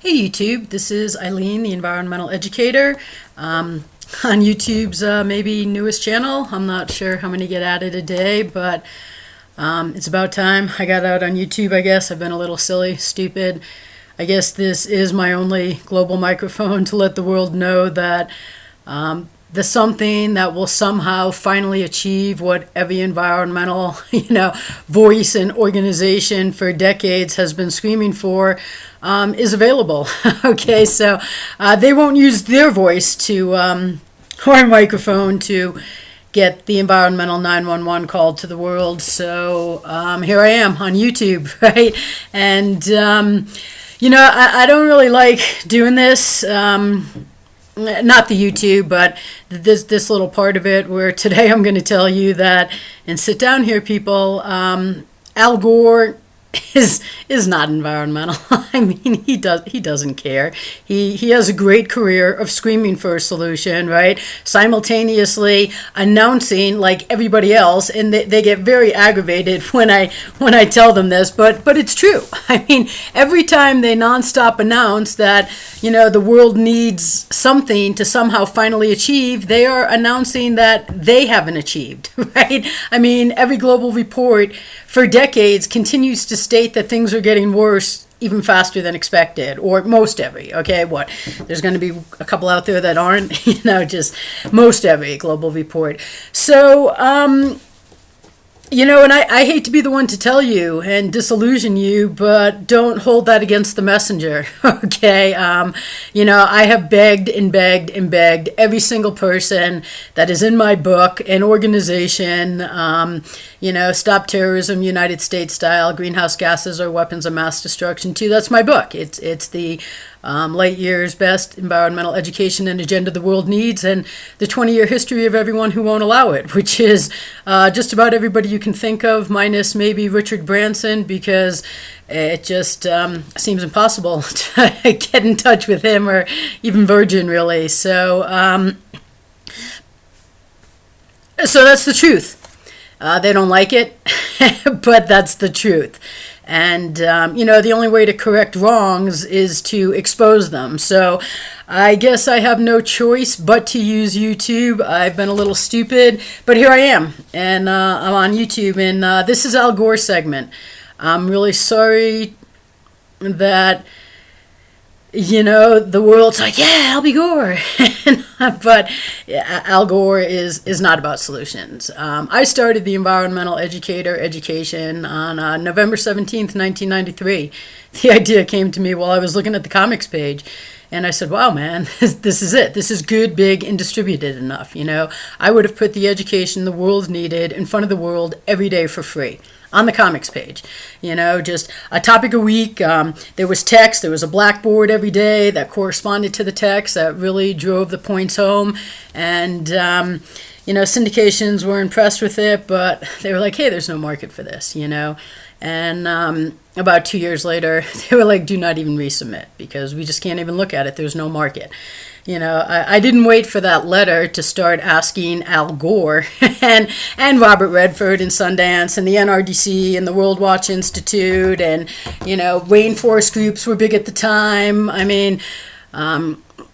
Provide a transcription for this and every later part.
Hey YouTube, this is Eileen, the environmental educator, on YouTube's maybe newest channel. I'm not sure how many get added a day, but it's about time I got out on YouTube, I guess. I've been a little silly, stupid. I guess this is my only global microphone to let the world know that the something that will somehow finally achieve what every environmental, voice and organization for decades has been screaming for is available. Okay, so they won't use their voice to or microphone to get the environmental 911 called to the world. So here I am on YouTube, right? And I don't really like doing this. Not the YouTube, but this little part of it where today I'm going to tell you that, and sit down here, people, Al Gore is not environmental. I mean, he doesn't care. He has a great career of screaming for a solution, right? Simultaneously announcing like everybody else, and they get very aggravated when I tell them this, but it's true. I mean, every time they nonstop announce that the world needs something to somehow finally achieve, they are announcing that they haven't achieved, right? I mean, every global report for decades continues to state that things are getting worse even faster than expected, or most every, okay, there's going to be a couple out there that aren't, just most every global report. So, and I hate to be the one to tell you and disillusion you, but don't hold that against the messenger, okay? I have begged and begged and begged every single person that is in my book, an organization, Stop Terrorism, United States Style, Greenhouse Gases are Weapons of Mass Destruction too. That's my book. It's the light years best environmental education and agenda the world needs, and the 20-year history of everyone who won't allow it, which is just about everybody you can think of, minus maybe Richard Branson, because it just seems impossible to get in touch with him, or even Virgin, really. So that's the truth. They don't like it, but that's the truth. And, the only way to correct wrongs is to expose them. So I guess I have no choice but to use YouTube. I've been a little stupid, but here I am. And I'm on YouTube, and this is Al Gore's segment. I'm really sorry that, the world's like, yeah, I'll be Gore. But Al Gore is not about solutions. I started the environmental educator education on November 17th, 1993. The idea came to me while I was looking at the comics page. And I said, wow, man, this is it. This is good, big, and distributed enough. I would have put the education the world needed in front of the world every day for free on the comics page. Just a topic a week. There was text. There was a blackboard every day that corresponded to the text that really drove the points home. And, syndications were impressed with it, but they were like, hey, there's no market for this, And about 2 years later, they were like, do not even resubmit, because we just can't even look at it. There's no market. I didn't wait for that letter to start asking Al Gore and Robert Redford and Sundance and the NRDC and the World Watch Institute and, rainforest groups were big at the time. I mean,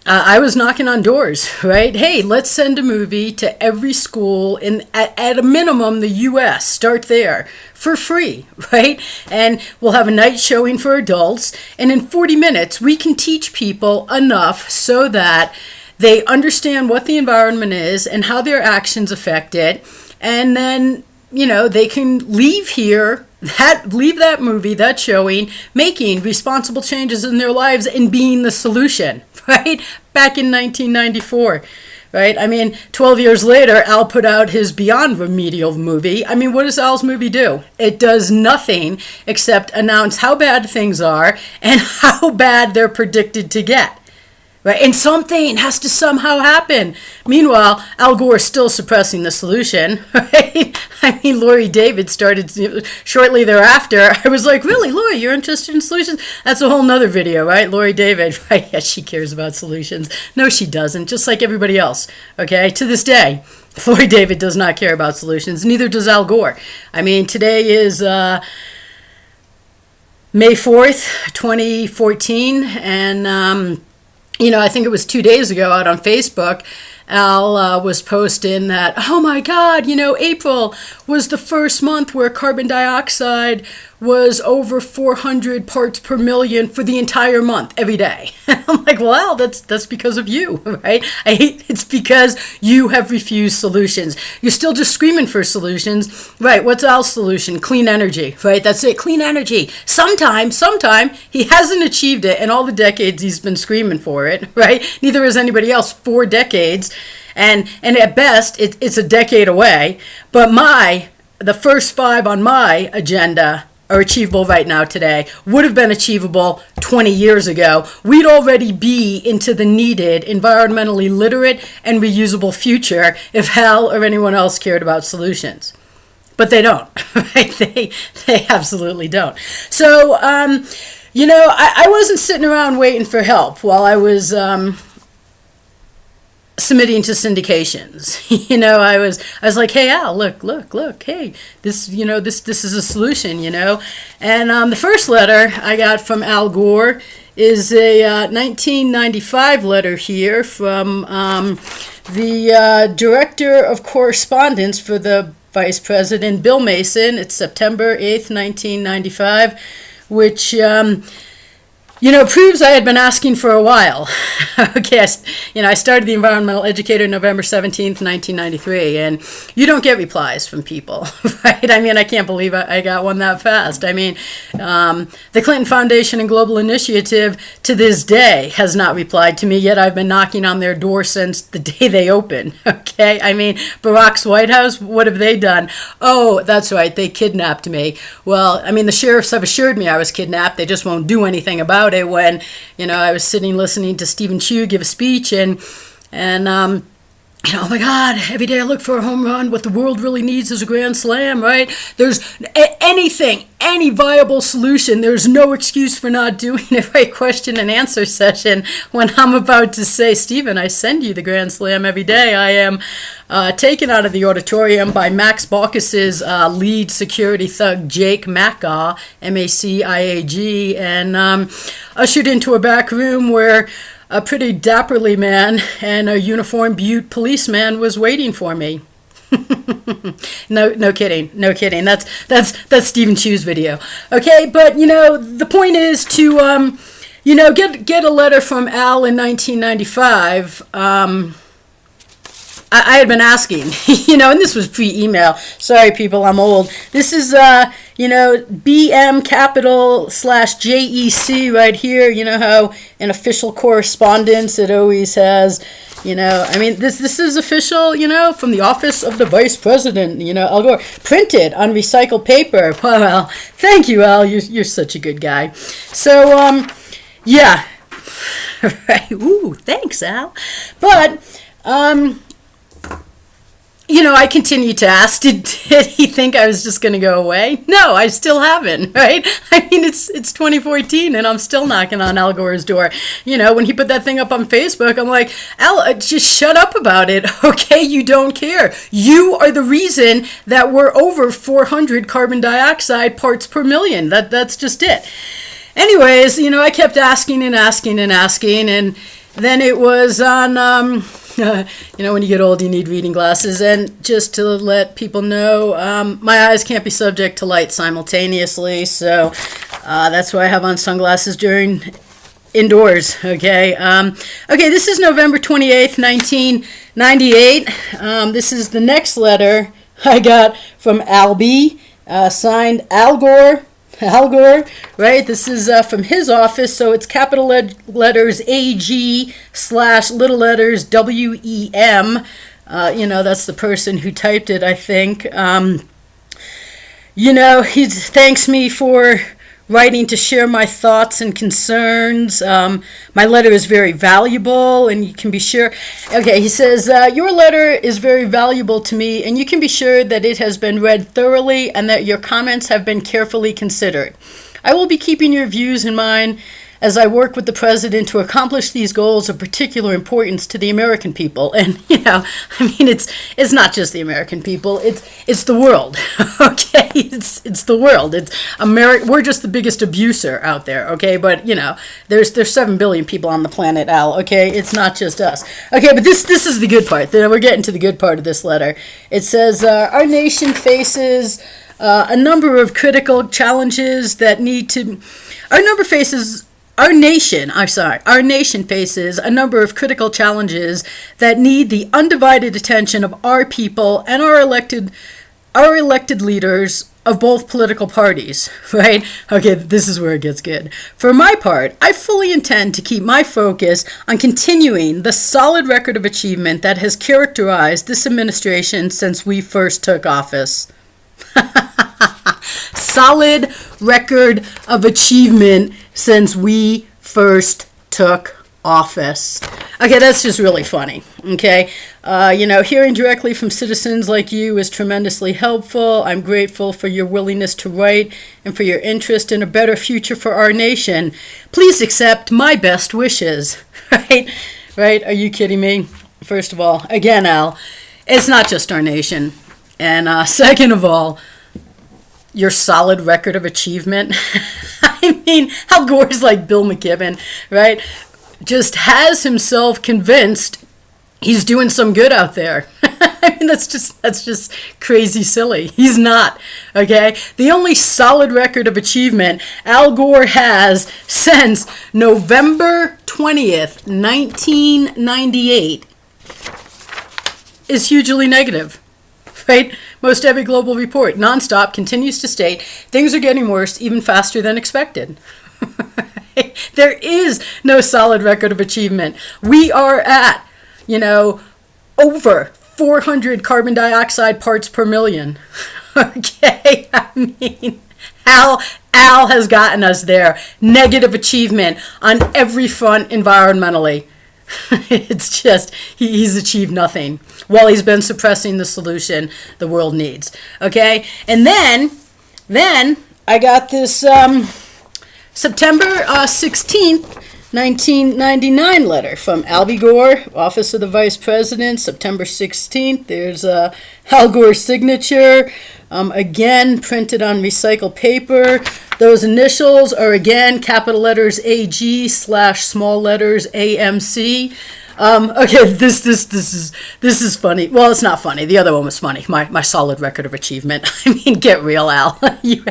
I was knocking on doors, right? Hey, let's send a movie to every school at a minimum the U.S. Start there for free, right? And we'll have a night showing for adults. And in 40 minutes, we can teach people enough so that they understand what the environment is and how their actions affect it. And then, they can leave here, leave that movie, that showing, making responsible changes in their lives and being the solution, right? Back in 1994, right? I mean, 12 years later, Al put out his Beyond Remedial movie. I mean, what does Al's movie do? It does nothing except announce how bad things are and how bad they're predicted to get. Right? And something has to somehow happen. Meanwhile, Al Gore is still suppressing the solution. Right? I mean, Lori David started shortly thereafter. I was like, really, Lori, you're interested in solutions? That's a whole nother video, right? Lori David, right? Yes, she cares about solutions. No, she doesn't, just like everybody else. Okay? To this day, Lori David does not care about solutions. Neither does Al Gore. I mean, today is May 4th, 2014, and I think it was 2 days ago out on Facebook, Al was posting that, oh my God, April was the first month where carbon dioxide was over 400 parts per million for the entire month, every day. I'm like, well, that's because of you, right? It's because you have refused solutions. You're still just screaming for solutions, right? What's Al's solution? Clean energy, right? That's it, clean energy. Sometime, he hasn't achieved it in all the decades he's been screaming for it, right? Neither has anybody else, 4 decades. And at best, it's a decade away. But the first 5 on my agenda are achievable right now today, would have been achievable 20 years ago. We'd already be into the needed, environmentally literate, and reusable future if Hal or anyone else cared about solutions. But they don't, right? They absolutely don't. So, I wasn't sitting around waiting for help while I was submitting to syndications. I was like, hey Al, look, hey, this is a solution, And the first letter I got from Al Gore is a 1995 letter here from the Director of Correspondence for the Vice President, Bill Mason. It's September 8th, 1995, which proves I had been asking for a while. Okay, I started the Environmental Educator November 17th, 1993, and you don't get replies from people, right? I can't believe I got one that fast. The Clinton Foundation and Global Initiative to this day has not replied to me, yet I've been knocking on their door since the day they opened, okay? Barack's White House, what have they done? Oh, that's right, they kidnapped me. Well, the sheriffs have assured me I was kidnapped. They just won't do anything about it when, I was sitting listening to Stephen Chu give a speech and oh my God, every day I look for a home run. What the world really needs is a grand slam, right? There's any viable solution. There's no excuse for not doing it, right? Question and answer session when I'm about to say, Stephen, I send you the grand slam every day. I am taken out of the auditorium by Max Baucus's lead security thug, Jake Macaw, Maciag, and ushered into a back room where a pretty dapperly man and a uniformed butte policeman was waiting for me. No kidding. That's Stephen Chu's video. Okay, but the point is to get a letter from Al in 1995. I had been asking, and this was pre-email. Sorry, people, I'm old. This is, BM capital /JEC right here. You know how in official correspondence it always has, this is official, from the office of the Vice President, Al Gore, printed on recycled paper. Well, thank you, Al. You're such a good guy. So, yeah. Right. Ooh, thanks, Al. But, I continued to ask, did he think I was just going to go away? No, I still haven't, right? It's 2014 and I'm still knocking on Al Gore's door. When he put that thing up on Facebook, I'm like, Al, just shut up about it, okay? You don't care. You are the reason that we're over 400 carbon dioxide parts per million. That's just it. Anyways, I kept asking and then it was on... when you get old, you need reading glasses. And just to let people know, my eyes can't be subject to light simultaneously. So that's why I have on sunglasses during indoors. Okay. This is November 28th, 1998. This is the next letter I got from Albie, signed Al Gore. Al Gore, right? This is from his office, so it's capital letters AG / little letters WEM. That's the person who typed it, I think. He thanks me for writing to share my thoughts and concerns. My letter is very valuable, and you can be sure. Okay, he says, your letter is very valuable to me, and you can be sure that it has been read thoroughly and that your comments have been carefully considered. I will be keeping your views in mind as I work with the president to accomplish these goals of particular importance to the American people. And, it's not just the American people, it's the world, okay? It's the world. It's America. We're just the biggest abuser out there, okay? But, there's 7 billion people on the planet, Al, okay? It's not just us. Okay, but this is the good part. We're getting to the good part of this letter. It says, our nation faces a number of critical challenges that need to... Our nation faces a number of critical challenges that need the undivided attention of our people and our elected leaders of both political parties, right? Okay, this is where it gets good. For my part, I fully intend to keep my focus on continuing the solid record of achievement that has characterized this administration since we first took office. Solid record of achievement since we first took office. Okay, that's just really funny, okay? Hearing directly from citizens like you is tremendously helpful. I'm grateful for your willingness to write and for your interest in a better future for our nation. Please accept my best wishes, right? Right? Are you kidding me? First of all, again, Al, it's not just our nation. And second of all, your solid record of achievement. Al Gore's like Bill McKibben, right? Just has himself convinced he's doing some good out there. That's just crazy silly. He's not, okay? The only solid record of achievement Al Gore has since November 20th, 1998 is hugely negative. Right? Most every global report, nonstop, continues to state things are getting worse even faster than expected. There is no solid record of achievement. We are at, over 400 carbon dioxide parts per million. Okay? Al has gotten us there. Negative achievement on every front environmentally. It's just, he's achieved nothing while he's been suppressing the solution the world needs. Okay? And then I got this September 16th, 1999 letter from Albie Gore, Office of the Vice President, September 16th. There's Al Gore's signature, again printed on recycled paper. Those initials are again capital letters AG / small letters AMC. Okay, this is funny. Well, it's not funny. The other one was funny. My solid record of achievement. Get real, Al. You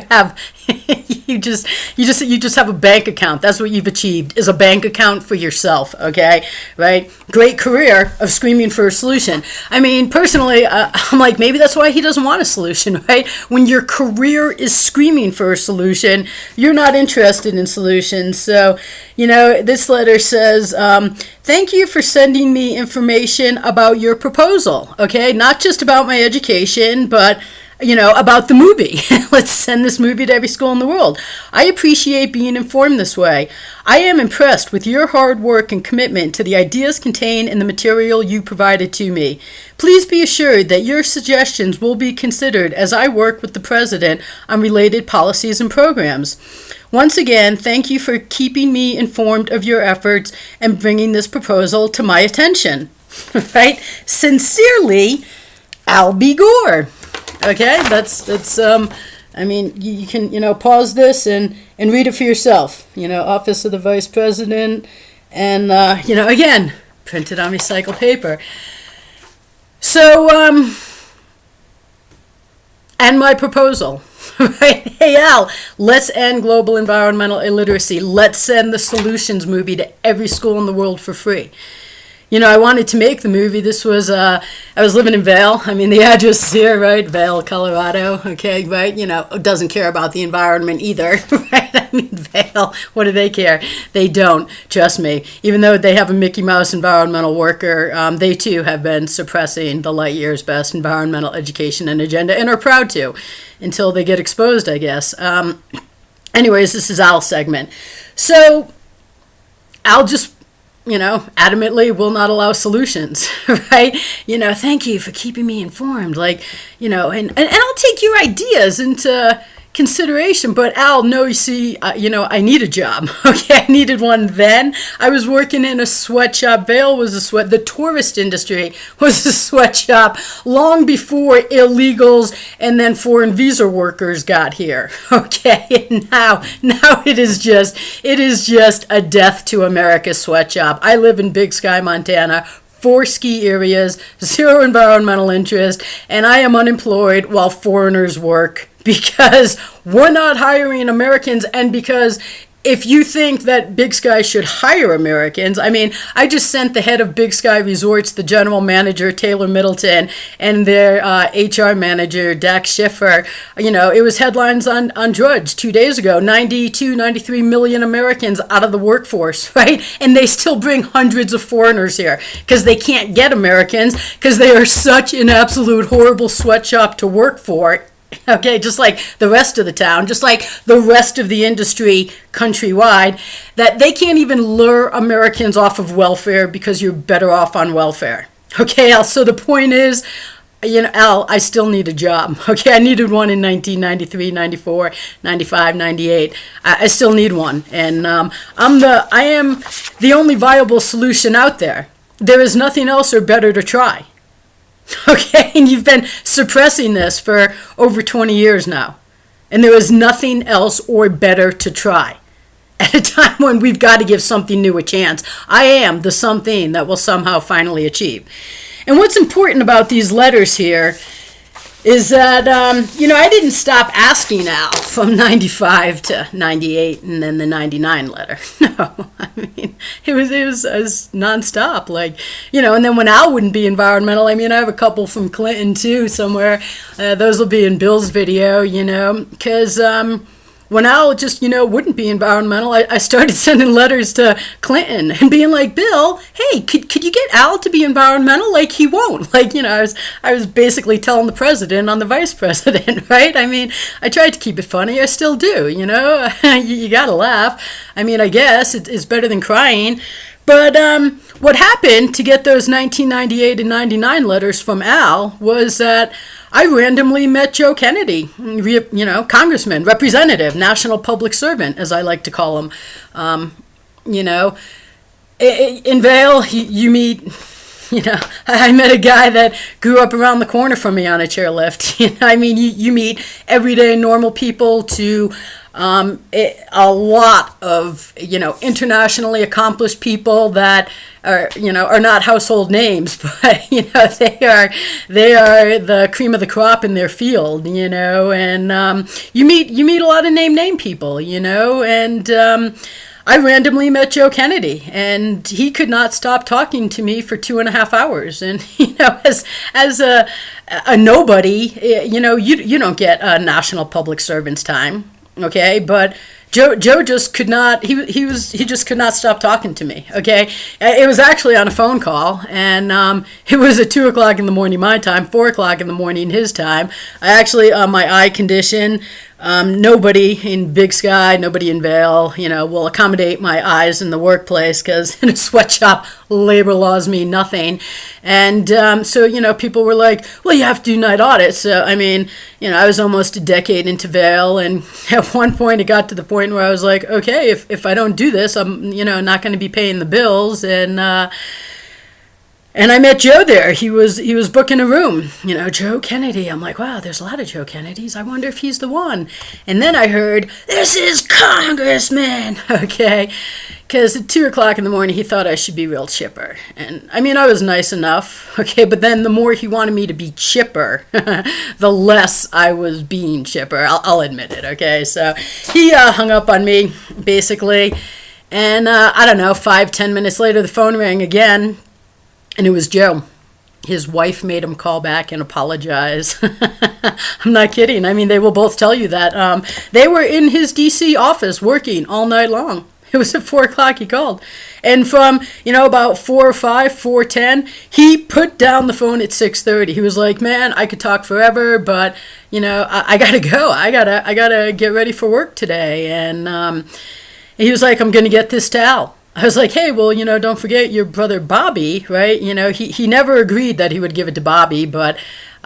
just have a bank account. That's what you've achieved, is a bank account for yourself. Okay, right? Great career of screaming for a solution. Personally, I'm like, maybe that's why he doesn't want a solution, right? When your career is screaming for a solution, you're not interested in solutions. So, this letter says, thank you for sending me information about your proposal, okay? Not just about my education, but, about the movie. Let's send this movie to every school in the world. I appreciate being informed this way. I am impressed with your hard work and commitment to the ideas contained in the material you provided to me. Please be assured that your suggestions will be considered as I work with the President on related policies and programs. Once again, thank you for keeping me informed of your efforts and bringing this proposal to my attention. Right? Sincerely, Albie Gore. Okay, that's you can, pause this and read it for yourself. Office of the Vice President, and, again, printed on recycled paper. So, and my proposal. Right? Hey, Al, let's end global environmental illiteracy. Let's send the Solutions movie to every school in the world for free. I wanted to make the movie. This was, I was living in Vail. The address is here, right? Vail, Colorado. Okay, right? Doesn't care about the environment either, right? Vail, what do they care? They don't, trust me. Even though they have a Mickey Mouse environmental worker, they too have been suppressing the light years best environmental education and agenda, and are proud to, until they get exposed, I guess. Anyways, this is Al's segment. So, Al just adamantly will not allow solutions, right? Thank you for keeping me informed. And I'll take your ideas into consideration. But Al, no, you see, I need a job. Okay, I needed one then. I was working in a sweatshop. Vail was a the tourist industry was a sweatshop long before illegals and then foreign visa workers got here. Okay, and now it is just a death to America sweatshop. I live in Big Sky, Montana. 4 ski areas, 0 environmental interest, and I am unemployed while foreigners work because we're not hiring Americans, and because if you think that Big Sky should hire Americans, I mean, I just sent the head of Big Sky Resorts, the general manager, Taylor Middleton, and their HR manager, Dax Schiffer. It was headlines on Drudge 2 days ago, 93 million Americans out of the workforce, right? And they still bring hundreds of foreigners here because they can't get Americans because they are such an absolute horrible sweatshop to work for. Okay, just like the rest of the town, just like the rest of the industry countrywide, that they can't even lure Americans off of welfare because you're better off on welfare. Okay, Al, so the point is, Al, I still need a job. Okay, I needed one in 1993, 94, 95, 98. I still need one. And I am the only viable solution out there. There is nothing else or better to try. Okay, and you've been suppressing this for over 20 years now. And there is nothing else or better to try. At a time when we've got to give something new a chance, I am the something that will somehow finally achieve. And what's important about these letters here is that, I didn't stop asking Al from 95 to 98 and then the 99 letter. No, I mean, it was nonstop. And then when Al wouldn't be environmental, I have a couple from Clinton too somewhere. Those will be in Bill's video, because when Al just, wouldn't be environmental, I started sending letters to Clinton and being like, Bill, hey, could you get Al to be environmental? He won't. I was basically telling the president on the vice president, right? I tried to keep it funny. I still do, you gotta laugh. I guess it's better than crying. But what happened to get those 1998 and 99 letters from Al was that I randomly met Joe Kennedy, congressman, representative, national public servant, as I like to call him. In Vail, you meet, I met a guy that grew up around the corner from me on a chairlift. You meet everyday normal people to a lot of, internationally accomplished people that are not household names, but, they are the cream of the crop in their field, and you meet a lot of name people, and I randomly met Joe Kennedy, and he could not stop talking to me for 2.5 hours. And, as a nobody, you don't get a national public servant's time. Okay, but Joe just could not, he just could not stop talking to me, okay? It was actually on a phone call, and it was at 2 o'clock in the morning my time, 4 o'clock in the morning his time. I actually, my eye condition, nobody in Big Sky, nobody in Vail, will accommodate my eyes in the workplace because in a sweatshop, labor laws mean nothing. And so, people were like, well, you have to do night audits. So, I was almost a decade into Vail, and at one point it got to the point where I was like, okay, if I don't do this, I'm, not going to be paying the bills. And I met Joe there. He was booking a room. Joe Kennedy. I'm like, wow, there's a lot of Joe Kennedys. I wonder if he's the one. And then I heard, this is Congressman. Okay. Because at 2 o'clock in the morning, he thought I should be real chipper. And I was nice enough. Okay. But then the more he wanted me to be chipper, the less I was being chipper. I'll admit it. Okay. So he hung up on me, basically. And I don't know, 5-10 minutes later, the phone rang again. And it was Joe. His wife made him call back and apologize. I'm not kidding. They will both tell you that. They were in his D.C. office working all night long. It was at 4 o'clock he called. And from, about 4 or 5, 4:10, he put down the phone at 6:30. He was like, man, I could talk forever, but, I got to go. I gotta get ready for work today. And he was like, I'm going to get this to Al. I was like, hey, well, don't forget your brother Bobby, right? He never agreed that he would give it to Bobby, but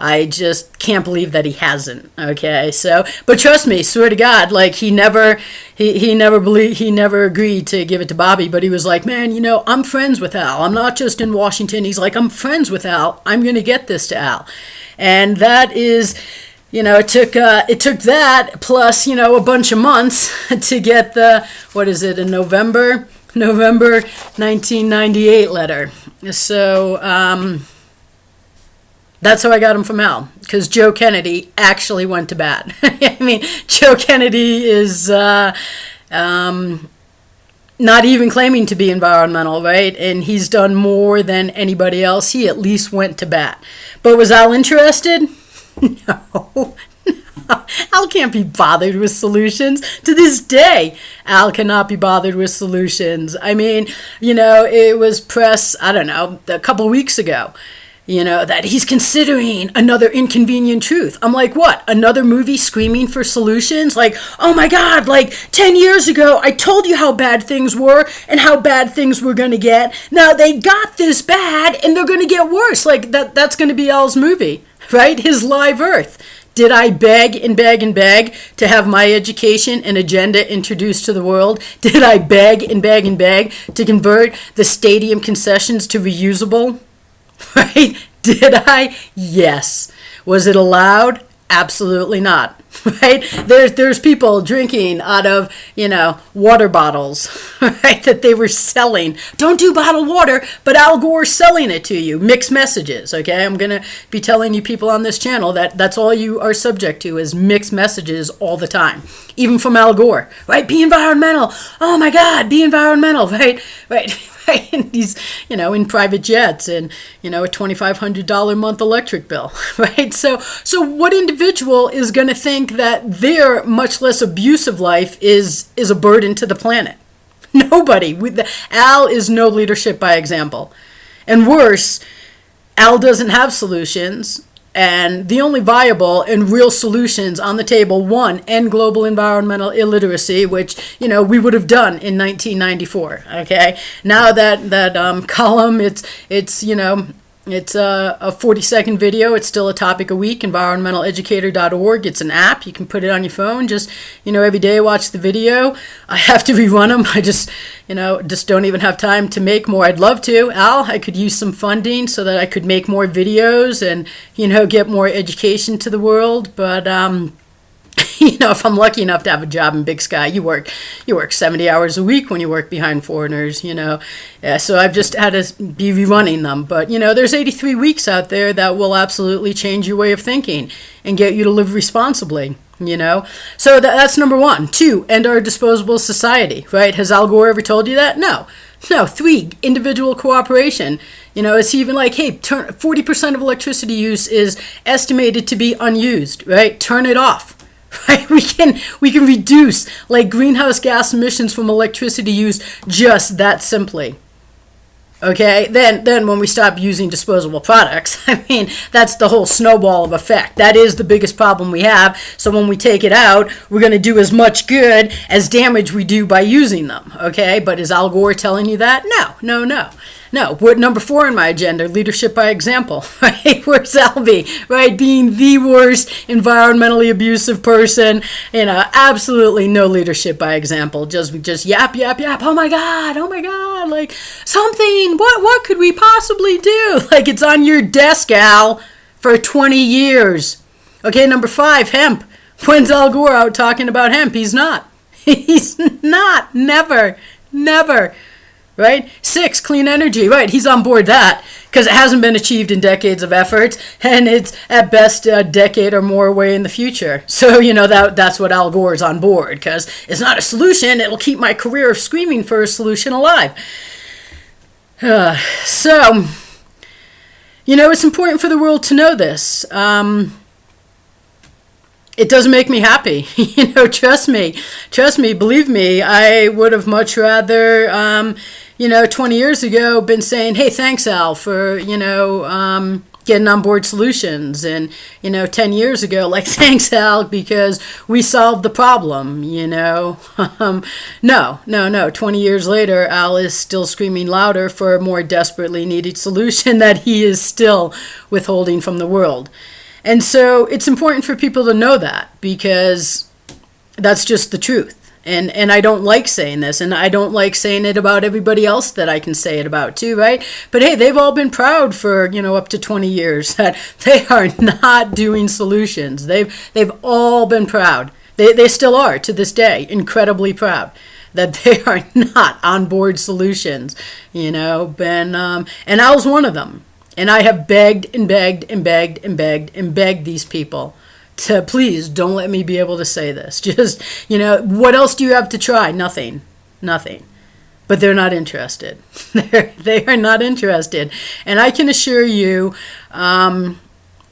I just can't believe that he hasn't. Okay, so but trust me, swear to God, like he never agreed to give it to Bobby, but he was like, man, I'm friends with Al. I'm not just in Washington. He's like, I'm friends with Al. I'm going to get this to Al, and that is. It took that plus a bunch of months to get the what is it in November 1998 letter. So that's how I got him from Al, because Joe Kennedy actually went to bat. I mean, Joe Kennedy is not even claiming to be environmental, right? And he's done more than anybody else. He at least went to bat. But was Al interested? No. Al can't be bothered with solutions. To this day, Al cannot be bothered with solutions. I mean, it was press, I don't know, a couple weeks ago, that he's considering another Inconvenient Truth. I'm like, what? Another movie screaming for solutions? Like, oh my God, like 10 years ago, I told you how bad things were and how bad things were going to get. Now they got this bad and they're going to get worse. Like that's going to be Al's movie, right? His Live Earth. Did I beg and beg and beg to have my education and agenda introduced to the world? Did I beg and beg and beg to convert the stadium concessions to reusable? Right? Did I? Yes. Was it allowed? Absolutely not. Right? There's people drinking out of, water bottles, right, that they were selling. Don't do bottled water, but Al Gore's selling it to you. Mixed messages, okay? I'm going to be telling you people on this channel that that's all you are subject to is mixed messages all the time. Even from Al Gore, right? Be environmental. Oh my God, be environmental, right? Right. Right? And he's, in private jets and, a $2,500 a month electric bill, right? So what individual is going to think that their much less abusive life is a burden to the planet? Nobody. Al is no leadership by example. And worse, Al doesn't have solutions. And the only viable and real solutions on the table, one, end global environmental illiteracy, which, we would have done in 1994, okay? Now that column, it's a 40-second video. It's still a topic a week, environmentaleducator.org. It's an app. You can put it on your phone. Just, every day watch the video. I have to rerun them. I just don't even have time to make more. I'd love to. Al, I could use some funding so that I could make more videos and, get more education to the world. But, if I'm lucky enough to have a job in Big Sky, you work 70 hours a week when you work behind foreigners, Yeah, so I've just had to be rerunning them. But, there's 83 weeks out there that will absolutely change your way of thinking and get you to live responsibly, So that's number one. 2, end our disposable society, right? Has Al Gore ever told you that? No. 3, individual cooperation. It's even like, hey, 40% of electricity use is estimated to be unused, right? Turn it off. Right? We can reduce like greenhouse gas emissions from electricity use just that simply. Okay, then when we stop using disposable products, I mean, that's the whole snowball of effect. That is the biggest problem we have. So when we take it out, we're going to do as much good as damage we do by using them. Okay, but is Al Gore telling you that? No. We're number 4 on my agenda, leadership by example, right? Where's Albie, right? Being the worst environmentally abusive person, absolutely no leadership by example. Just yap. Oh my God, like something, what could we possibly do? Like it's on your desk, Al, for 20 years. Okay, number 5, hemp. When's Al Gore out talking about hemp? He's not. He's not. Never. Right? 6, clean energy. Right, he's on board that because it hasn't been achieved in decades of effort, and it's at best a decade or more away in the future. So, that's what Al Gore is on board because it's not a solution. It'll keep my career of screaming for a solution alive. So, it's important for the world to know this. It doesn't make me happy. Trust me, believe me, I would have much rather, 20 years ago been saying, hey, thanks, Al, for, getting on board solutions. And, 10 years ago, like, thanks, Al, because we solved the problem, No. 20 years later, Al is still screaming louder for a more desperately needed solution that he is still withholding from the world. And so it's important for people to know that, because that's just the truth. And I don't like saying this, and I don't like saying it about everybody else that I can say it about too, right? But hey, they've all been proud for, up to 20 years that they are not doing solutions. They've all been proud. They still are to this day, incredibly proud that they are not on board solutions, and Al's one of them. And I have begged and begged and begged and begged and begged these people to please don't let me be able to say this. Just, what else do you have to try? Nothing. But they're not interested. They are not interested. And I can assure you,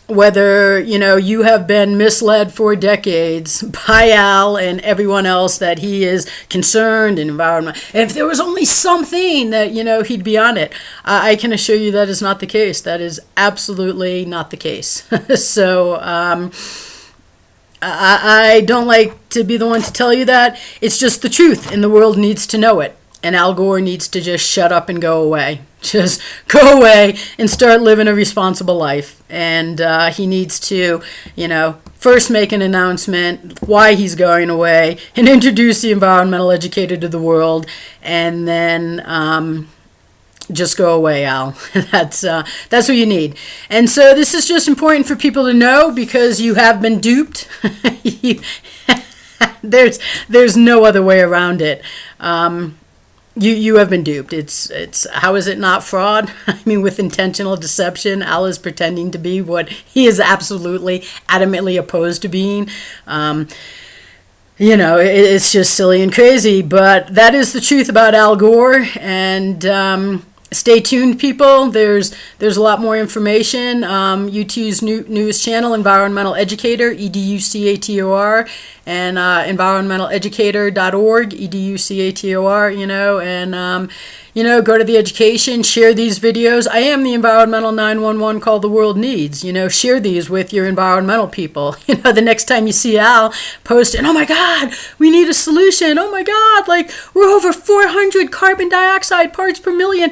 whether, you have been misled for decades by Al and everyone else that he is concerned in environment. And if there was only something that, he'd be on it. I can assure you that is not the case. That is absolutely not the case. So, I don't like to be the one to tell you that. It's just the truth, and the world needs to know it. And Al Gore needs to just shut up and go away. Just go away and start living a responsible life. And he needs to, first make an announcement why he's going away and introduce the environmental educator to the world, and then just go away, Al. That's what you need. And so this is just important for people to know, because you have been duped. There's no other way around it. You have been duped. It's how is it not fraud? I mean, with intentional deception, Al is pretending to be what he is absolutely adamantly opposed to being. It's just silly and crazy, but that is the truth about Al Gore. And stay tuned, people. There's a lot more information. U2's newest channel, Environmental Educator, EDUCATOR, and environmentaleducator.org, EDUCATOR, and go to the education, share these videos. I am the environmental 911 call the world needs. Share these with your environmental people. The next time you see Al posting, oh my God, we need a solution. Oh my God, like we're over 400 carbon dioxide parts per million.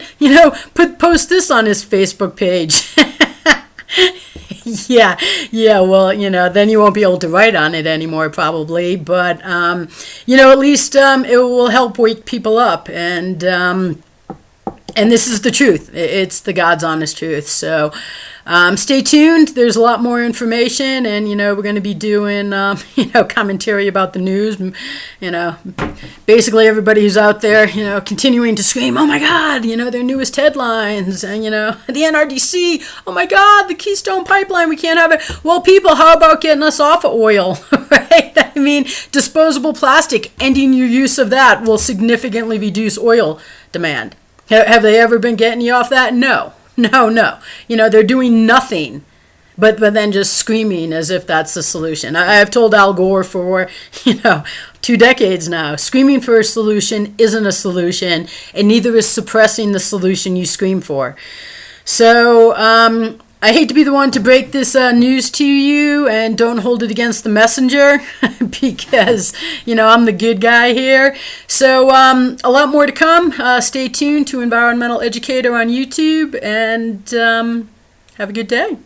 Post this on his Facebook page. Yeah, well, then you won't be able to write on it anymore probably, but, at least it will help wake people up, and this is the truth. It's the God's honest truth. So stay tuned. There's a lot more information, and, we're going to be doing, commentary about the news. Basically everybody who's out there, continuing to scream, oh my God, their newest headlines, and, the NRDC, oh my God, the Keystone Pipeline, we can't have it. Well, people, how about getting us off of oil, right? I mean, disposable plastic, ending your use of that will significantly reduce oil demand. Have they ever been getting you off that? No. They're doing nothing but then just screaming as if that's the solution. I've told Al Gore for, 2 decades now, screaming for a solution isn't a solution, and neither is suppressing the solution you scream for. So, I hate to be the one to break this news to you, and don't hold it against the messenger, because, I'm the good guy here. So a lot more to come. Stay tuned to Environmental Educator on YouTube, and have a good day.